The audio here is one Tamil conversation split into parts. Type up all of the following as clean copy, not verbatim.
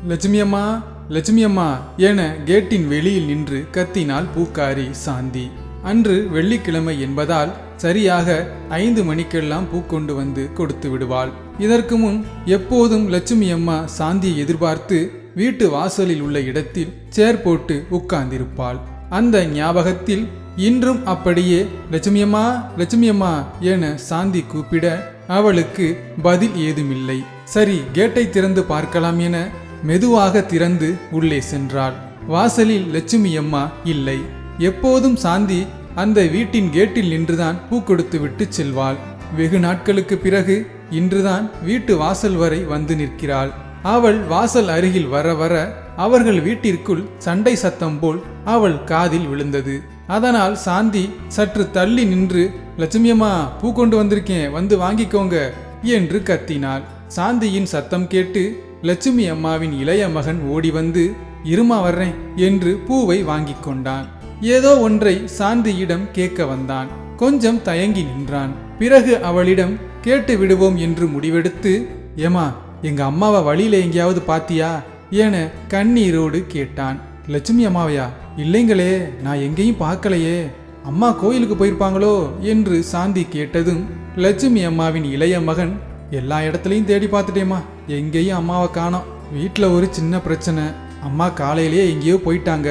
லட்சுமி அம்மா, லட்சுமி அம்மா என கேட்டின் வெளியில் நின்று கத்தினாள் பூக்காரி சாந்தி. அன்று வெள்ளிக்கிழமை என்பதால் சரியாக 5 மணிக்கெல்லாம் பூ கொண்டு வந்து கொடுத்து விடுவாள். இதற்கு முன் எப்போதும் லட்சுமி அம்மா சாந்தியை எதிர்பார்த்து வீட்டு வாசலில் உள்ள இடத்தில் சேர் போட்டு உட்கார்ந்திருப்பாள். அந்த ஞாபகத்தில் இன்றும் அப்படியே லட்சுமி அம்மா, லட்சுமி அம்மா என சாந்தி கூப்பிட அவளுக்கு பதில் ஏதுமில்லை. சரி, கேட்டை திறந்து பார்க்கலாம் என மெதுவாக திறந்து உள்ளே சென்றாள். வாசலில் லட்சுமி அம்மா இல்லை. எப்போதும் சாந்தி அந்த வீட்டின் கேட்டில் நின்றுதான் பூ கொடுத்து விட்டு செல்வாள். வெகு நாட்களுக்கு பிறகு இன்றுதான் வீட்டு வாசல் வரை வந்து நிற்கிறாள். அவள் வாசல் அருகில் வர வர அவர்கள் வீட்டிற்குள் சண்டை சத்தம் போல் அவள் காதில் விழுந்தது. அதனால் சாந்தி சற்று தள்ளி நின்று, லட்சுமி அம்மா, பூ கொண்டு வந்திருக்கேன், வந்து வாங்கிக்கோங்க என்று கத்தினாள். சாந்தியின் சத்தம் கேட்டு லட்சுமி அம்மாவின் இளைய மகன் ஓடி வந்து, இருமா வர்றேன் என்று பூவை வாங்கி கொண்டான். ஏதோ ஒன்றை சாந்தியிடம் கேட்க வந்தான். கொஞ்சம் தயங்கி நின்றான். பிறகு அவளிடம் கேட்டு விடுவோம் என்று முடிவெடுத்து, ஏமா, எங்க அம்மாவை வழியில எங்கேயாவது பாத்தியா என கண்ணீரோடு கேட்டான். லட்சுமி அம்மாவையா? இல்லைங்களே, நான் எங்கேயும் பார்க்கலையே. அம்மா கோயிலுக்கு போயிருப்பாங்களோ என்று சாந்தி கேட்டதும் லட்சுமி அம்மாவின் இளைய மகன், எல்லா இடத்துலையும் தேடி பார்த்துட்டேம்மா, எங்கேயும் அம்மாவை காணோம். வீட்டில் ஒரு சின்ன பிரச்சனை. அம்மா காலையிலேயே எங்கேயோ போயிட்டாங்க.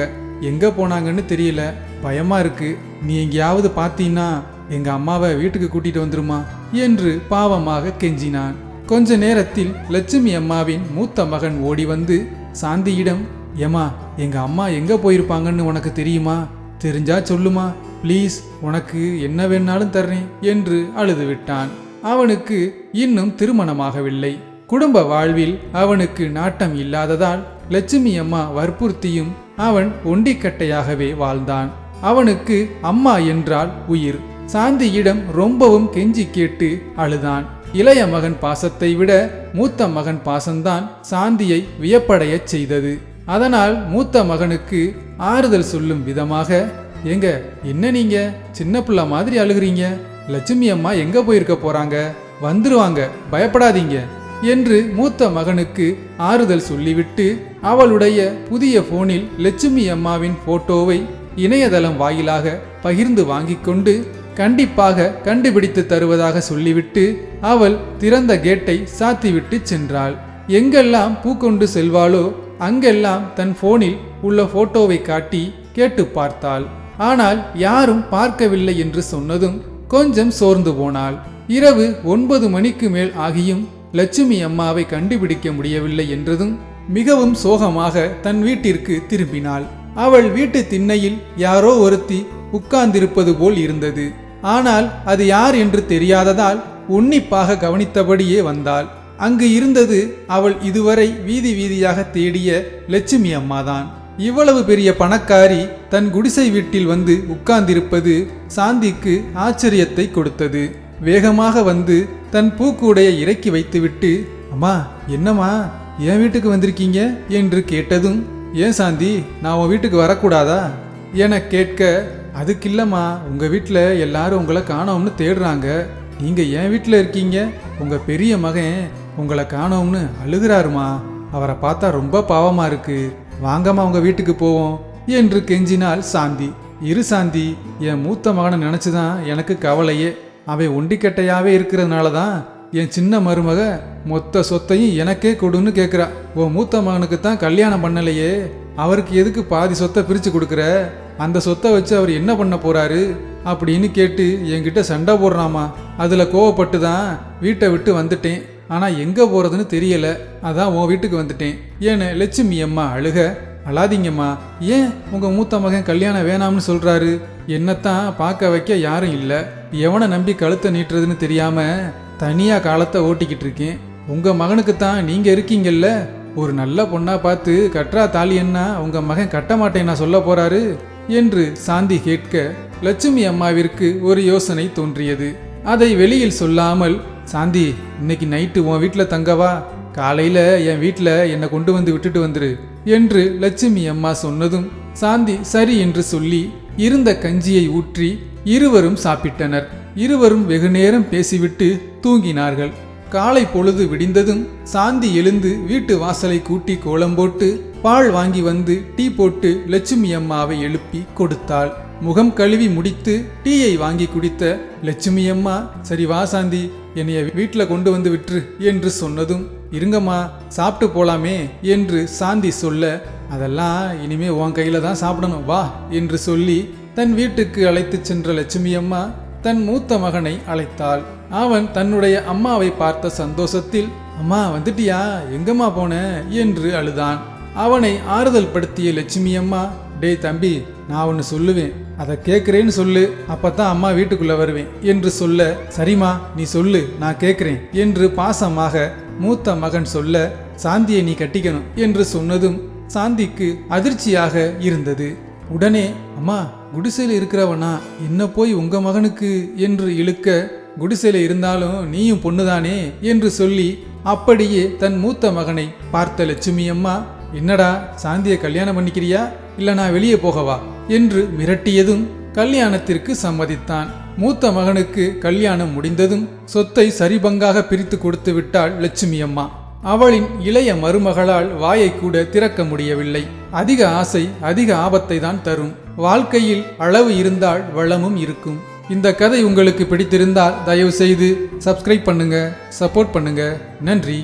எங்கே போனாங்கன்னு தெரியல. பயமா இருக்கு. நீ எங்கேயாவது பார்த்தீன்னா எங்க அம்மாவை வீட்டுக்கு கூட்டிட்டு வந்துருமா என்று பாவமாக கெஞ்சினான். கொஞ்ச நேரத்தில் லட்சுமி அம்மாவின் மூத்த மகன் ஓடி வந்து சாந்தியிடம், ஏமா, எங்க அம்மா எங்க போயிருப்பாங்கன்னு உனக்கு தெரியுமா? தெரிஞ்சா சொல்லுமா ப்ளீஸ், உனக்கு என்ன வேணாலும் தர்றேன் என்று அழுது விட்டான். அவனுக்கு இன்னும் திருமணமாகவில்லை. குடும்ப வாழ்வில் அவனுக்கு நாட்டம் இல்லாததால் லட்சுமி அம்மா வற்புறுத்தியும் அவன் ஒண்டிக்கட்டையாகவே வாழ்ந்தான். அவனுக்கு அம்மா என்றால் உயிர். சாந்தியிடம் ரொம்பவும் கெஞ்சி கேட்டு அழுதான். இளைய மகன் பாசத்தை விட மூத்த மகன் பாசம்தான் சாந்தியை வியப்படையச் செய்தது. அதனால் மூத்த மகனுக்கு ஆறுதல் சொல்லும் விதமாக, ஏங்க, என்ன நீங்க சின்ன பிள்ளை மாதிரி அழுகிறீங்க? லட்சுமி அம்மா எங்க போயிருக்க போறாங்க, வந்துருவாங்க, பயப்படாதீங்க என்று மூத்த மகனுக்கு ஆறுதல் சொல்லிவிட்டு அவளுடைய புதிய போனில் லட்சுமி அம்மாவின் போட்டோவை இணையதளம் வாயிலாக பகிர்ந்து வாங்கி கொண்டு கண்டிப்பாக கண்டுபிடித்து தருவதாக சொல்லிவிட்டு அவள் திறந்த கேட்டை சாத்திவிட்டு சென்றாள். எங்கெல்லாம் பூ கொண்டு செல்வாளோ அங்கெல்லாம் தன் போனில் உள்ள போட்டோவை காட்டி கேட்டு பார்த்தாள். ஆனால் யாரும் பார்க்கவில்லை என்று சொன்னதும் கொஞ்சம் சோர்ந்து போனாள். இரவு 9 மணிக்கு மேல் ஆகியும் லட்சுமி அம்மாவை கண்டுபிடிக்க முடியவில்லை என்றதும் மிகவும் சோகமாக தன் வீட்டிற்கு திரும்பினாள். அவள் வீட்டு திண்ணையில் யாரோ ஒருத்தி உட்கார்ந்திருப்பது போல் இருந்தது. ஆனால் அது யார் என்று தெரியாததால் உன்னிப்பாக கவனித்தபடியே வந்தாள். அங்கு இருந்தது அவள் இதுவரை வீதி வீதியாக தேடிய லட்சுமி அம்மாதான். இவ்வளவு பெரிய பணக்காரி தன் குடிசை வீட்டில் வந்து உட்கார்ந்திருப்பது சாந்திக்கு ஆச்சரியத்தை கொடுத்தது. வேகமாக வந்து தன் பூக்கூடையை இறக்கி வைத்துவிட்டு, அம்மா, என்னம்மா, என் வீட்டுக்கு வந்திருக்கீங்க என்று கேட்டதும், ஏன் சாந்தி, நான் உன் வீட்டுக்கு வரக்கூடாதா என கேட்க, அதுக்கில்லம்மா, உங்க வீட்டில் எல்லாரும் உங்களை காணோம்னு தேடுறாங்க. நீங்க என் வீட்டில் இருக்கீங்க. உங்க பெரிய மகன் உங்களை காணோம்னு அழுகிறாருமா. அவரை பார்த்தா ரொம்ப பாவமா இருக்கு. வாங்கம்மா, உங்க வீட்டுக்கு போவோம் என்று கெஞ்சினாள் சாந்தி. இரு சாந்தி, என் மூத்த மகனை நினைச்சுதான் எனக்கு கவலையே. அவன் ஒண்டிக்கட்டையாவே இருக்கிறதுனால தான் என் சின்ன மருமக மொத்த சொத்தையும் எனக்கே கொடுன்னு கேட்குறா. உன் மூத்த மகனுக்கு தான் கல்யாணம் பண்ணலையே, அவருக்கு எதுக்கு பாதி சொத்தை பிரித்து கொடுக்குற? அந்த சொத்தை வச்சு அவர் என்ன பண்ண போறாரு அப்படின்னு கேட்டு என்கிட்ட சண்டை போடுறாமா. அதில் கோவப்பட்டு தான் வீட்டை விட்டு வந்துட்டேன். ஆனால் எங்கே போகிறதுன்னு தெரியல, அதான் உன் வீட்டுக்கு வந்துட்டேன் என லட்சுமி அம்மா அழுக, அழாதீங்கம்மா, ஏன் உங்கள் மூத்த மகன் கல்யாணம் வேணாம்னு சொல்கிறாரு? என்னத்தான் பார்க்க வைக்க யாரும் இல்லை. எவனை நம்பி கழுத்தை நீட்டுறதுன்னு தெரியாமல் தனியாக காலத்தை ஓட்டிக்கிட்டு இருக்கேன். உங்கள் மகனுக்குத்தான் நீங்கள் இருக்கீங்கல்ல, ஒரு நல்ல பொண்ணா பார்த்து கற்றா தாலி என்ன உங்கள் மகன் கட்ட மாட்டேன்னா சொல்ல போகிறாரு என்று சாந்தி கேட்க லட்சுமி அம்மாவிற்கு ஒரு யோசனை தோன்றியது. அதை வெளியில் சொல்லாமல், சாந்தி, இன்னைக்கு நைட்டு உன் வீட்டில் தங்கவா, காலையில் என் வீட்டில் என்னை கொண்டு வந்து விட்டுட்டு வந்துரு என்று லட்சுமி அம்மா சொன்னதும் சாந்தி சரி என்று சொல்லி இருந்த கஞ்சியை ஊற்றி இருவரும் சாப்பிட்டனர். இருவரும் வெகு நேரம் பேசிவிட்டு தூங்கினார்கள். காலை பொழுது விடிந்ததும் சாந்தி எழுந்து வீட்டு வாசலை கூட்டி கோலம் போட்டு பால் வாங்கி வந்து டீ போட்டு லட்சுமி அம்மாவை எழுப்பி கொடுத்தாள். முகம் கழுவி முடித்து டீயை வாங்கி குடித்த லட்சுமி அம்மா, சரி வா சாந்தி, என்னைய வீட்டில் கொண்டு வந்து விட்டுரு என்று சொன்னதும், இருங்கம்மா சாப்பிட்டு போலாமே என்று சாந்தி சொல்ல, அதெல்லாம் இனிமே உன் கையில தான் சாப்பிடணும் வா என்று சொல்லி தன் வீட்டுக்கு அழைத்து சென்ற லட்சுமி அம்மா தன் மூத்த மகனை அழைத்தாள். அவன் தன்னுடைய அம்மாவை பார்த்த சந்தோஷத்தில், அம்மா வந்துட்டியா, எங்கம்மா போன என்று அழுதான். அவனை ஆறுதல் படுத்திய லட்சுமி அம்மா, டேய் தம்பி, நான் ஒன்று சொல்லுவேன், அதை கேட்குறேன்னு சொல்லு, அப்பத்தான் அம்மா வீட்டுக்குள்ள வருவேன் என்று சொல்ல, சரிம்மா நீ சொல்லு, நான் கேட்குறேன் என்று பாசமாக மூத்த மகன் சொல்ல, சாந்தியை நீ கட்டிக்கணும் என்று சொன்னதும் சாந்திக்கு அதிர்ச்சியாக இருந்தது. உடனே, அம்மா குடிசையில் இருக்கிறவனா என்ன போய் உங்க மகனுக்கு என்று இழுக்க, குடிசையில் இருந்தாலும் நீயும் பொண்ணுதானே என்று சொல்லி அப்படியே தன் மூத்த மகனை பார்த்த லட்சுமி அம்மா, என்னடா சாந்தியை கல்யாணம் பண்ணிக்கிறியா இல்ல நான் வெளியே போகவா என்று மிரட்டியதும் கல்யாணத்திற்கு சம்மதித்தான். மூத்த மகனுக்கு கல்யாணம் முடிந்ததும் சொத்தை சரிபங்காக பிரித்து கொடுத்து விட்டாள் லட்சுமி அம்மா. அவளின் இளைய மருமகளால் வாயை கூட திறக்க முடியவில்லை. அதிக ஆசை அதிக ஆபத்தை தான் தரும். வாழ்க்கையில் அளவு இருந்தால் வளமும் இருக்கும். இந்த கதை உங்களுக்கு பிடித்திருந்தால் தயவு செய்து சப்ஸ்கிரைப் பண்ணுங்க, சப்போர்ட் பண்ணுங்க. நன்றி.